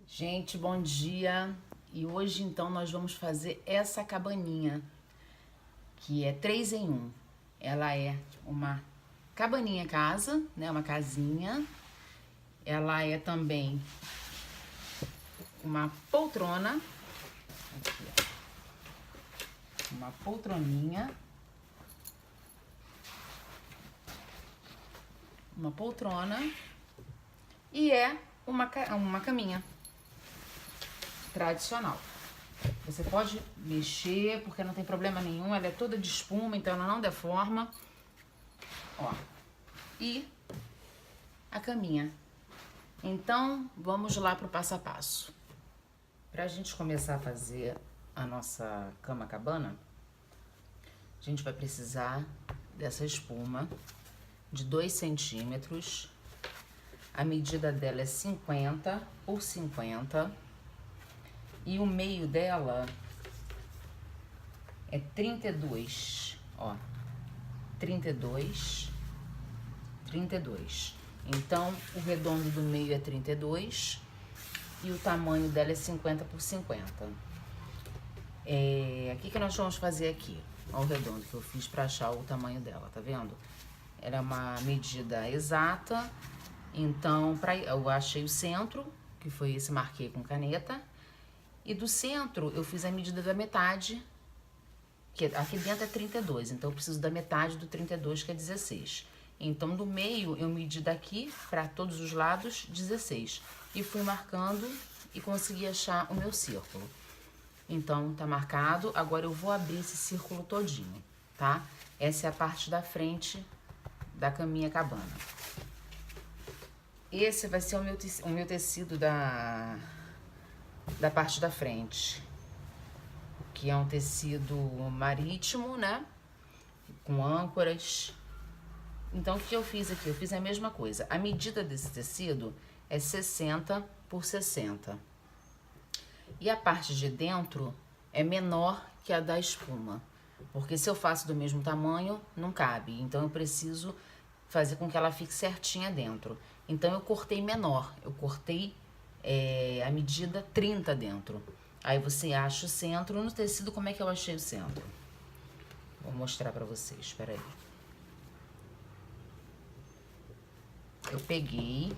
Gente, bom dia! E hoje então nós vamos fazer essa cabaninha, que é 3 em 1. Ela é uma cabaninha casa, né? Uma casinha. Ela é também uma poltrona. Aqui, ó. Uma poltroninha. Uma poltrona. E é uma caminha tradicional. Você pode mexer, porque não tem problema nenhum. Ela é toda de espuma, então ela não deforma. Ó. E a caminha. Então, vamos lá pro passo a passo. Pra gente começar a fazer a nossa cama cabana, a gente vai precisar dessa espuma de 2 centímetros. A medida dela é 50 por 50. E o meio dela é 32, ó. 32. Então, o redondo do meio é 32 e o tamanho dela é 50 por 50. O que nós vamos fazer aqui? Ó, o redondo que eu fiz pra achar o tamanho dela, tá vendo? Ela é uma medida exata, então eu achei o centro, que foi esse, marquei com caneta. E do centro, eu fiz a medida da metade, que aqui dentro é 32, então eu preciso da metade do 32, que é 16. Então, do meio, eu medi daqui para todos os lados 16. E fui marcando e consegui achar o meu círculo. Então, tá marcado. Agora eu vou abrir esse círculo todinho, tá? Essa é a parte da frente da caminha cabana. Esse vai ser o meu tecido da parte da frente, que é um tecido marítimo, né? Com âncoras. Então, o que eu fiz aqui? Eu fiz a mesma coisa. A medida desse tecido é 60 por 60. E a parte de dentro é menor que a da espuma, porque se eu faço do mesmo tamanho, não cabe. Então, eu preciso fazer com que ela fique certinha dentro. Então, eu cortei menor. Eu cortei a medida 30 dentro. Aí você acha o centro. No tecido, como é que eu achei o centro? Vou mostrar pra vocês, espera aí. Eu peguei,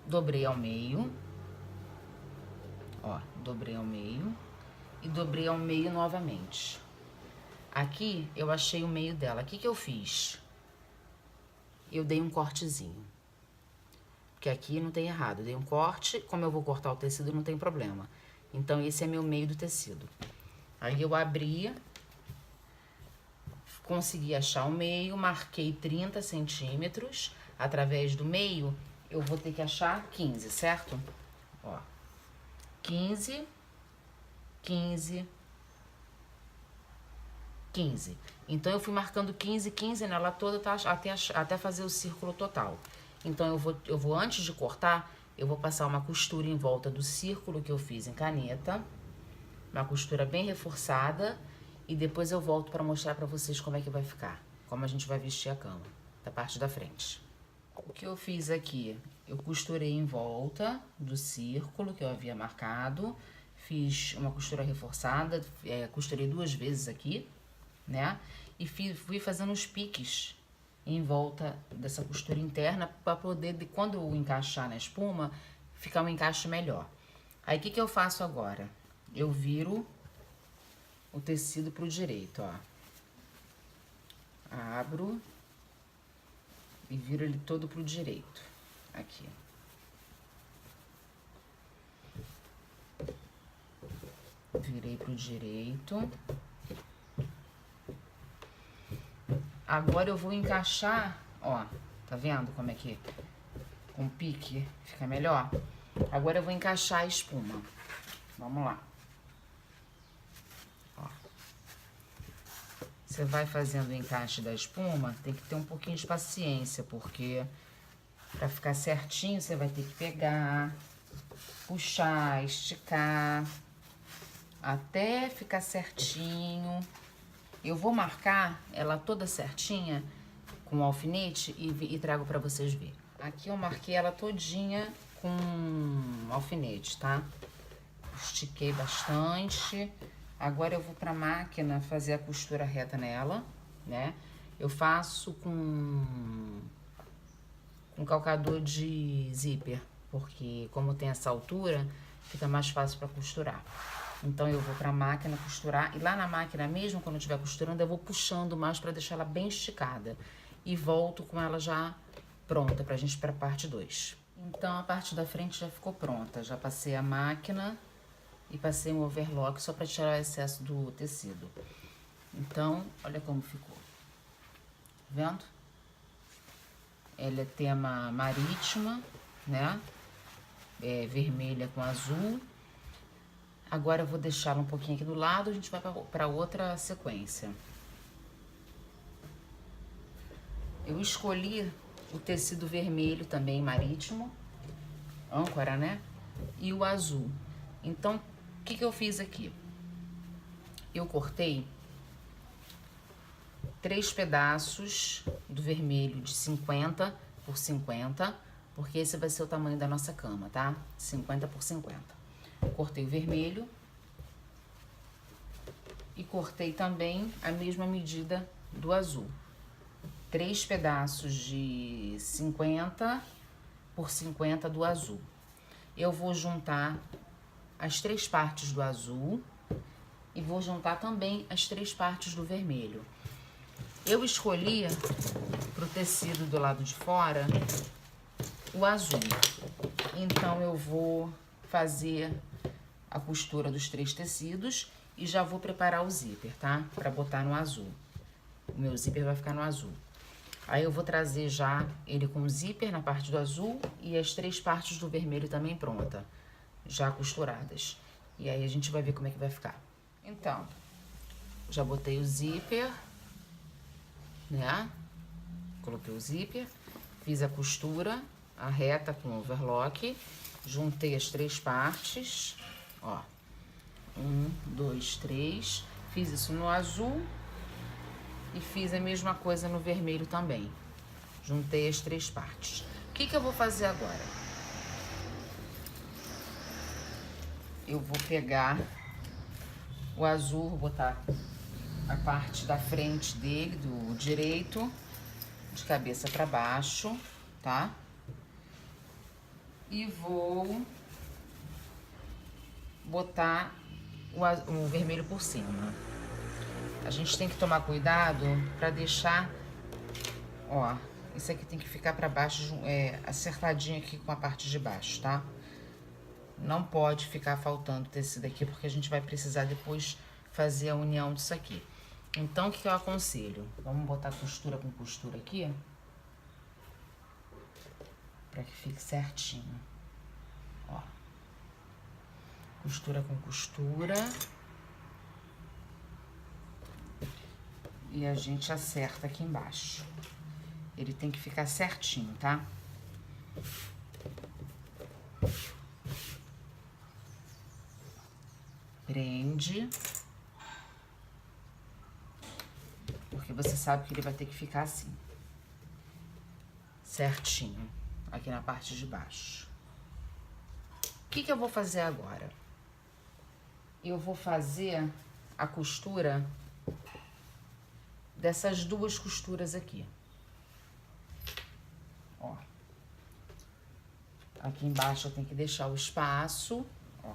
dobrei ao meio, ó, dobrei ao meio e dobrei ao meio novamente. Aqui eu achei o meio dela. O que eu fiz? Eu dei um cortezinho. Porque aqui não tem errado, eu dei um corte, como eu vou cortar o tecido não tem problema. Então, esse é meu meio do tecido. Aí eu abri, consegui achar o meio, marquei 30 centímetros. Através do meio, eu vou ter que achar 15, certo? Ó, 15, 15, 15. Então, eu fui marcando 15, 15 nela toda até fazer o círculo total. Então, eu vou, antes de cortar, eu vou passar uma costura em volta do círculo que eu fiz em caneta. Uma costura bem reforçada. E depois eu volto pra mostrar pra vocês como é que vai ficar. Como a gente vai vestir a cama, da parte da frente. O que eu fiz aqui? Eu costurei em volta do círculo que eu havia marcado. Fiz uma costura reforçada, costurei 2 vezes aqui, né? E fui fazendo os piques em volta dessa costura interna para poder, quando eu encaixar na espuma, ficar um encaixe melhor. Aí, o que eu faço agora? Eu viro o tecido pro direito, ó. Abro e viro ele todo pro direito. Aqui. Virei pro direito. Agora eu vou encaixar, ó, tá vendo como é que com pique fica melhor? Agora eu vou encaixar a espuma. Vamos lá. Ó. Você vai fazendo o encaixe da espuma, tem que ter um pouquinho de paciência, porque pra ficar certinho você vai ter que pegar, puxar, esticar, até ficar certinho. Eu vou marcar ela toda certinha com o alfinete e trago pra vocês verem. Aqui eu marquei ela todinha com alfinete, tá? Estiquei bastante. Agora eu vou pra máquina fazer a costura reta nela, né? Eu faço com calcador de zíper, porque como tem essa altura, fica mais fácil pra costurar. Então eu vou pra máquina costurar, e lá na máquina mesmo, quando eu estiver costurando, eu vou puxando mais pra deixar ela bem esticada. E volto com ela já pronta pra gente ir pra parte 2. Então a parte da frente já ficou pronta, já passei a máquina e passei um overlock só pra tirar o excesso do tecido. Então, olha como ficou. Vendo? Ela é tema marítima, né? É vermelha com azul. Agora eu vou deixá-la um pouquinho aqui do lado, a gente vai para outra sequência. Eu escolhi o tecido vermelho também marítimo, âncora, né? E o azul. Então, o que eu fiz aqui? Eu cortei 3 pedaços do vermelho de 50 por 50, porque esse vai ser o tamanho da nossa cama, tá? 50 por 50. Cortei o vermelho e cortei também a mesma medida do azul. 3 pedaços de 50 por 50 do azul. Eu vou juntar as 3 partes do azul e vou juntar também as 3 partes do vermelho. Eu escolhi pro tecido do lado de fora o azul. Então eu vou fazer a costura dos 3 tecidos e já vou preparar o zíper, tá? Pra botar no azul. O meu zíper vai ficar no azul. Aí eu vou trazer já ele com o zíper na parte do azul e as 3 partes do vermelho também pronta, já costuradas. E aí a gente vai ver como é que vai ficar. Então, já botei o zíper, né? Coloquei o zíper, fiz a costura, a reta com o overlock, juntei as 3 partes, ó. 1, 2, 3. Fiz isso no azul e fiz a mesma coisa no vermelho também. Juntei as 3 partes. O que eu vou fazer agora? Eu vou pegar o azul, vou botar a parte da frente dele, do direito, de cabeça para baixo, tá? E vou botar o vermelho por cima. A gente tem que tomar cuidado para deixar, ó, isso aqui tem que ficar para baixo, acertadinho aqui com a parte de baixo, tá? Não pode ficar faltando tecido aqui, porque a gente vai precisar depois fazer a união disso aqui. Então, o que eu aconselho? Vamos botar costura com costura aqui, para que fique certinho, ó. Costura com costura. E a gente acerta aqui embaixo. Ele tem que ficar certinho, tá? Prende. Porque você sabe que ele vai ter que ficar assim. Certinho. Aqui na parte de baixo. O que eu vou fazer agora? Eu vou fazer a costura dessas 2 costuras aqui. Ó. Aqui embaixo eu tenho que deixar o espaço, ó.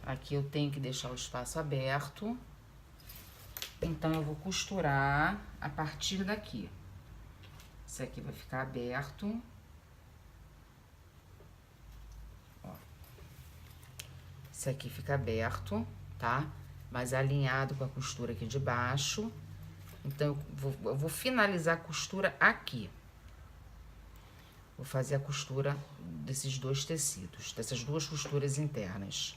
Aqui eu tenho que deixar o espaço aberto. Então, eu vou costurar a partir daqui. Esse aqui vai ficar aberto. Ó. Esse aqui fica aberto, tá? Mas alinhado com a costura aqui de baixo. Então, eu vou finalizar a costura aqui. Vou fazer a costura desses 2 tecidos, dessas 2 costuras internas.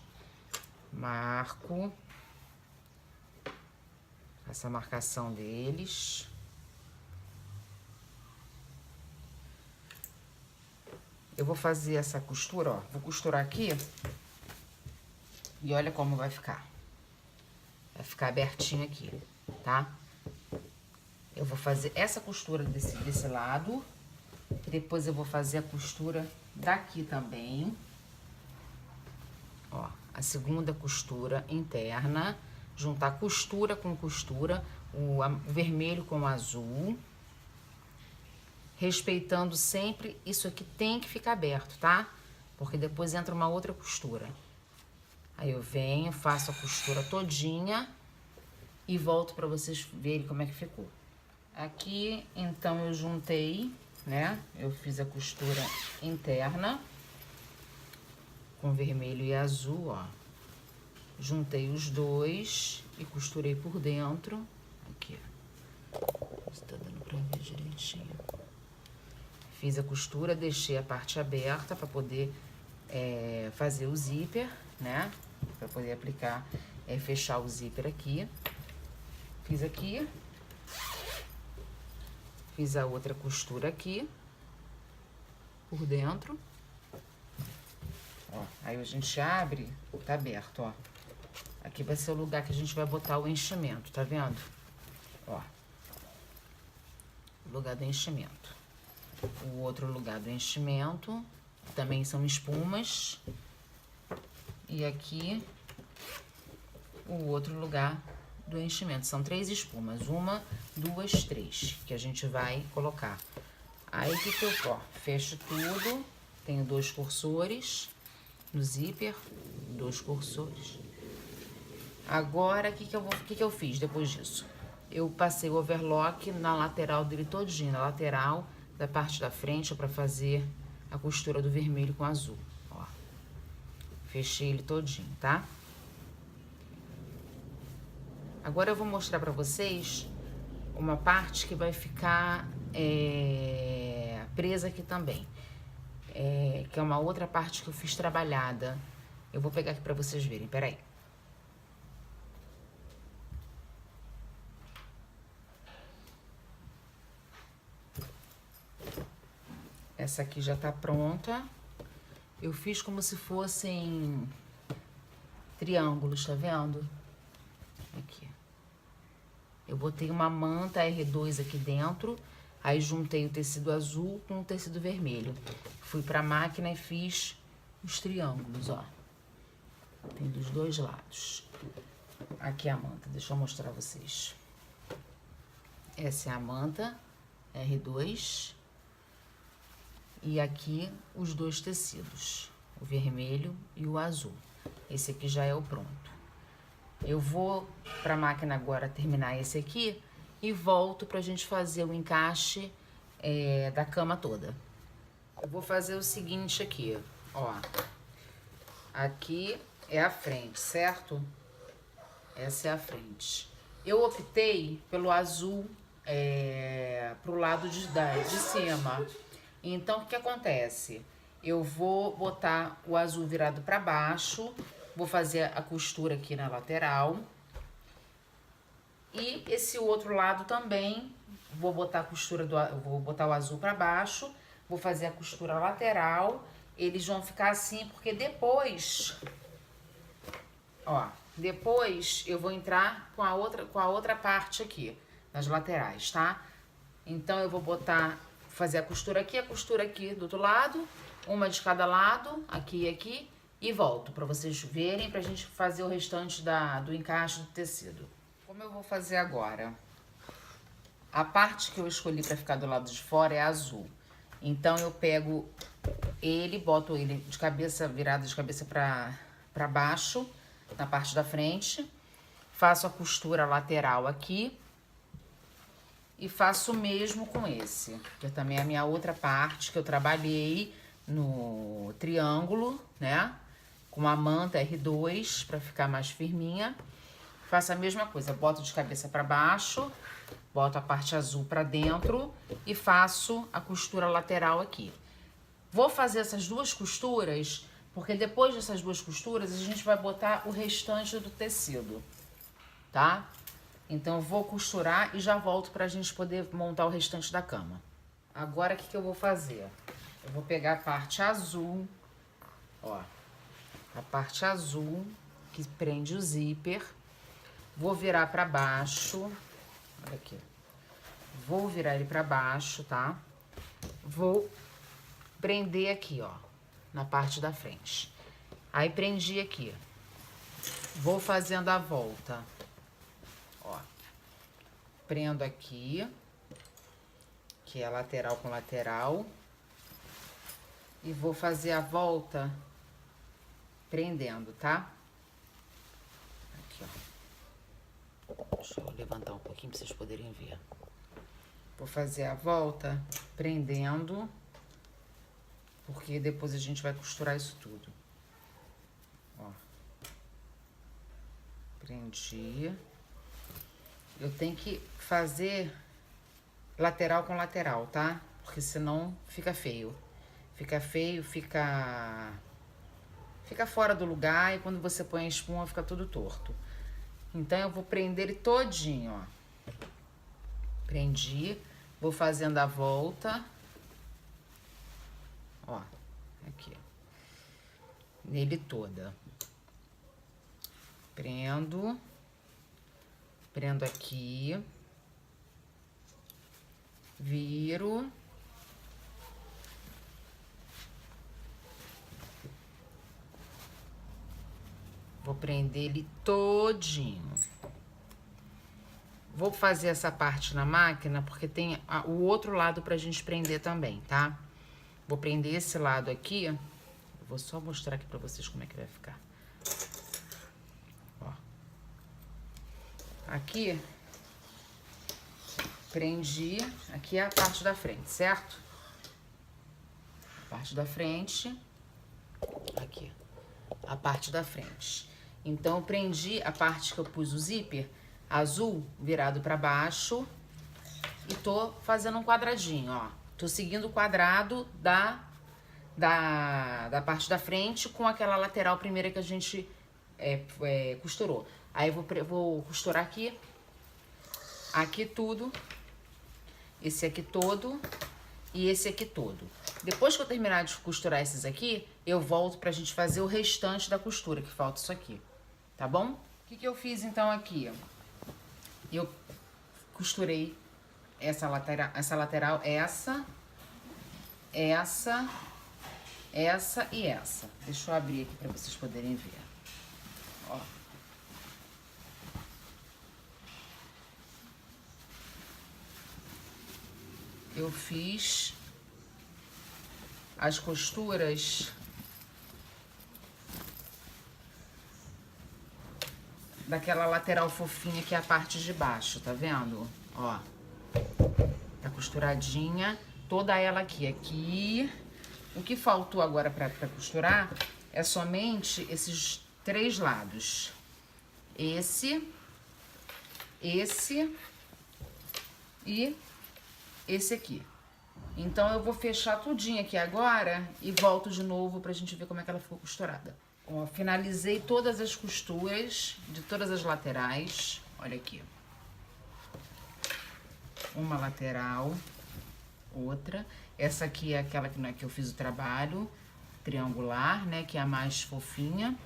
Marco. Faço a marcação deles. Eu vou fazer essa costura, ó. Vou costurar aqui. E olha como vai ficar. Vai ficar abertinho aqui, tá? Eu vou fazer essa costura desse lado. Depois eu vou fazer a costura daqui também. Ó, a segunda costura interna, juntar costura com costura, o vermelho com o azul, respeitando sempre, isso aqui tem que ficar aberto, tá? Porque depois entra uma outra costura. Aí eu venho, faço a costura todinha e volto pra vocês verem como é que ficou. Aqui, então, eu juntei, né? Eu fiz a costura interna com vermelho e azul, ó. Juntei os dois e costurei por dentro. Aqui, ó. Está dando pra ver direitinho. Fiz a costura, deixei a parte aberta pra poder fazer o zíper, né? Pra poder aplicar, fechar o zíper aqui. Fiz aqui. Fiz a outra costura aqui. Por dentro. Ó, aí a gente abre, tá aberto, ó. Aqui vai ser o lugar que a gente vai botar o enchimento, tá vendo? Ó. O lugar do enchimento. O outro lugar do enchimento também são espumas. E aqui o outro lugar do enchimento. São 3 espumas. 1, 2, 3 que a gente vai colocar. Aí que eu, ó, fecho tudo. Tenho 2 cursores no zíper, 2 cursores. Agora, o que eu fiz depois disso? Eu passei o overlock na lateral dele todinho, na lateral da parte da frente, para fazer a costura do vermelho com azul, ó. Fechei ele todinho, tá? Agora eu vou mostrar pra vocês uma parte que vai ficar presa aqui também. Que é uma outra parte que eu fiz trabalhada. Eu vou pegar aqui pra vocês verem, peraí. Essa aqui já tá pronta. Eu fiz como se fossem triângulos, tá vendo? Aqui. Eu botei uma manta R2 aqui dentro, aí juntei o tecido azul com o tecido vermelho. Fui pra máquina e fiz os triângulos, ó. Tem dos 2 lados. Aqui é a manta, deixa eu mostrar pra vocês. Essa é a manta R2. E aqui os 2 tecidos, o vermelho e o azul. Esse aqui já é o pronto. Eu vou pra máquina agora terminar esse aqui e volto pra gente fazer o encaixe da cama toda. Eu vou fazer o seguinte aqui, ó. Aqui é a frente, certo? Essa é a frente. Eu optei pelo azul pro lado de cima. Então, o que acontece? Eu vou botar o azul virado pra baixo, vou fazer a costura aqui na lateral. E esse outro lado também, vou botar a costura vou botar o azul pra baixo, vou fazer a costura lateral. Eles vão ficar assim, porque depois, ó, depois eu vou entrar com a outra parte aqui, nas laterais, tá? Então, eu vou fazer a costura aqui do outro lado, uma de cada lado, aqui e aqui, e volto pra vocês verem, pra gente fazer o restante do encaixe do tecido. Como eu vou fazer agora? A parte que eu escolhi pra ficar do lado de fora é azul. Então, eu pego ele, boto ele de cabeça, virado de cabeça pra baixo, na parte da frente, faço a costura lateral aqui, e faço o mesmo com esse, que também é a minha outra parte, que eu trabalhei no triângulo, né? Com a manta R2, pra ficar mais firminha. Faço a mesma coisa, boto de cabeça pra baixo, boto a parte azul pra dentro e faço a costura lateral aqui. Vou fazer essas 2 costuras, porque depois dessas 2 costuras, a gente vai botar o restante do tecido, tá? Então, eu vou costurar e já volto pra gente poder montar o restante da cama. Agora, o que eu vou fazer? Eu vou pegar a parte azul, ó. A parte azul, que prende o zíper. Vou virar pra baixo. Olha aqui. Vou virar ele pra baixo, tá? Vou prender aqui, ó, na parte da frente. Aí prendi aqui. Vou fazendo a volta. Ó. Prendo aqui, que é lateral com lateral. E vou fazer a volta prendendo, tá? Aqui, ó. Deixa eu levantar um pouquinho pra vocês poderem ver. Vou fazer a volta prendendo, porque depois a gente vai costurar isso tudo. Ó. Prendi. Eu tenho que fazer lateral com lateral, tá? Porque senão fica feio. Fica feio, fica fora do lugar e quando você põe a espuma fica tudo torto. Então eu vou prender ele todinho, ó. Prendi, vou fazendo a volta. Ó, aqui. Nele toda. Prendo aqui. Viro. Vou prender ele todinho. Vou fazer essa parte na máquina, porque tem o outro lado pra gente prender também, tá? Vou prender esse lado aqui. Vou só mostrar aqui pra vocês como é que vai ficar. Ó. Aqui, prendi. Aqui é a parte da frente, certo? A parte da frente. Aqui. A parte da frente. Então, eu prendi a parte que eu pus o zíper azul virado pra baixo e tô fazendo um quadradinho, ó. Tô seguindo o quadrado da parte da frente com aquela lateral primeira que a gente costurou. Aí, vou costurar aqui tudo, esse aqui todo e esse aqui todo. Depois que eu terminar de costurar esses aqui, eu volto pra gente fazer o restante da costura, que falta isso aqui, tá bom? O que eu fiz então aqui? Eu costurei essa lateral, essa e essa. Deixa eu abrir aqui pra vocês poderem ver. Ó. Eu fiz as costuras daquela lateral fofinha que é a parte de baixo, tá vendo? Ó, tá costuradinha, toda ela aqui. O que faltou agora pra costurar é somente esses 3 lados. Esse e esse aqui. Então, eu vou fechar tudinho aqui agora e volto de novo pra gente ver como é que ela ficou costurada. Ó, finalizei todas as costuras de todas as laterais. Olha aqui. Uma lateral, outra. Essa aqui é aquela que eu fiz o trabalho triangular, né? Que é a mais fofinha.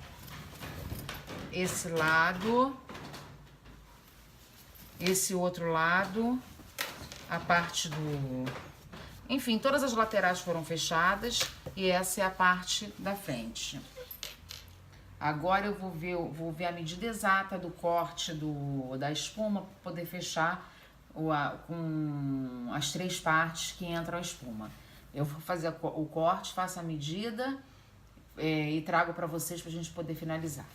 Esse lado. Esse outro lado. A parte do... Enfim, todas as laterais foram fechadas e essa é a parte da frente. Agora eu vou ver a medida exata do corte da espuma para poder fechar com as 3 partes que entram a espuma. Eu vou fazer o corte, faço a medida e trago para vocês pra gente poder finalizar.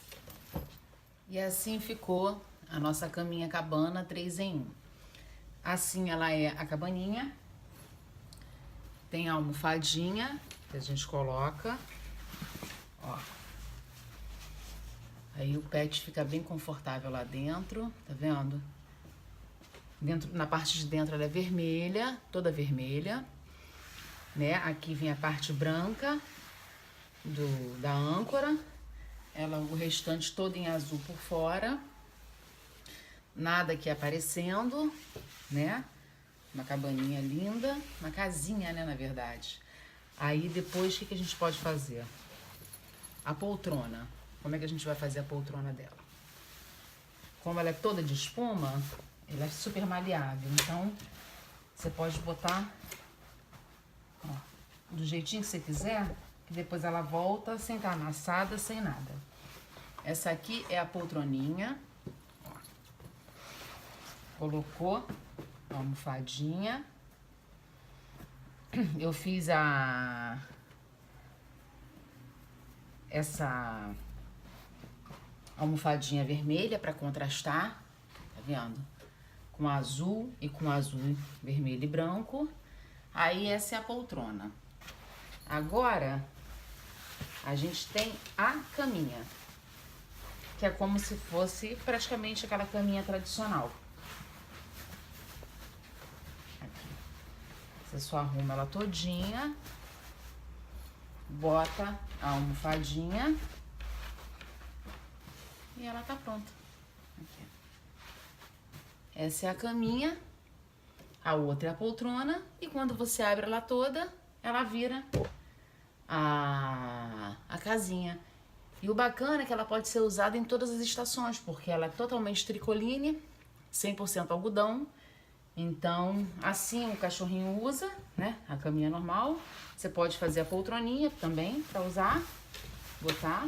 E assim ficou a nossa caminha cabana 3 em 1. Assim ela é a cabaninha. Tem a almofadinha que a gente coloca, ó. Aí o pet fica bem confortável lá dentro, tá vendo? Na parte de dentro ela é vermelha, toda vermelha, né? Aqui vem a parte branca da âncora, o restante todo em azul por fora. Nada aqui aparecendo, né? Uma cabaninha linda, uma casinha, né, na verdade. Aí depois, o que a gente pode fazer? A poltrona. Como é que a gente vai fazer a poltrona dela? Como ela é toda de espuma, ela é super maleável. Então, você pode botar, ó, do jeitinho que você quiser, e depois ela volta sem estar amassada, sem nada. Essa aqui é a poltroninha. Colocou a almofadinha. Eu fiz essa almofadinha vermelha para contrastar, tá vendo? Com azul e com azul, vermelho e branco. Aí essa é a poltrona. Agora a gente tem a caminha, que é como se fosse praticamente aquela caminha tradicional. Aqui. Você só arruma ela todinha, bota a almofadinha e ela tá pronta. Aqui. Essa é a caminha, a outra é a poltrona, e quando você abre ela toda, ela vira a casinha. E o bacana é que ela pode ser usada em todas as estações, porque ela é totalmente tricoline, 100% algodão. Então, assim o cachorrinho usa, né? A caminha normal. Você pode fazer a poltroninha também para usar, botar.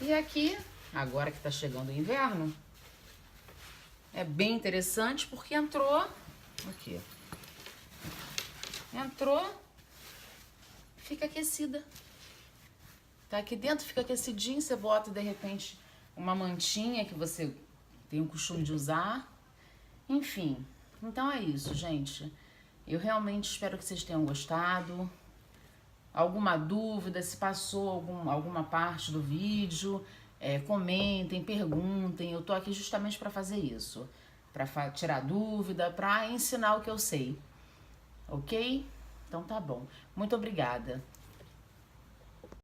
E aqui, agora que tá chegando o inverno, é bem interessante porque entrou, aqui, entrou, fica aquecida. Tá aqui dentro, fica aquecidinho, você bota de repente uma mantinha que você tem o costume de usar. Enfim, então é isso, gente. Eu realmente espero que vocês tenham gostado. Alguma dúvida, se passou alguma parte do vídeo, comentem, perguntem. Eu tô aqui justamente para fazer isso, para tirar dúvida, para ensinar o que eu sei, ok? Então tá bom. Muito obrigada.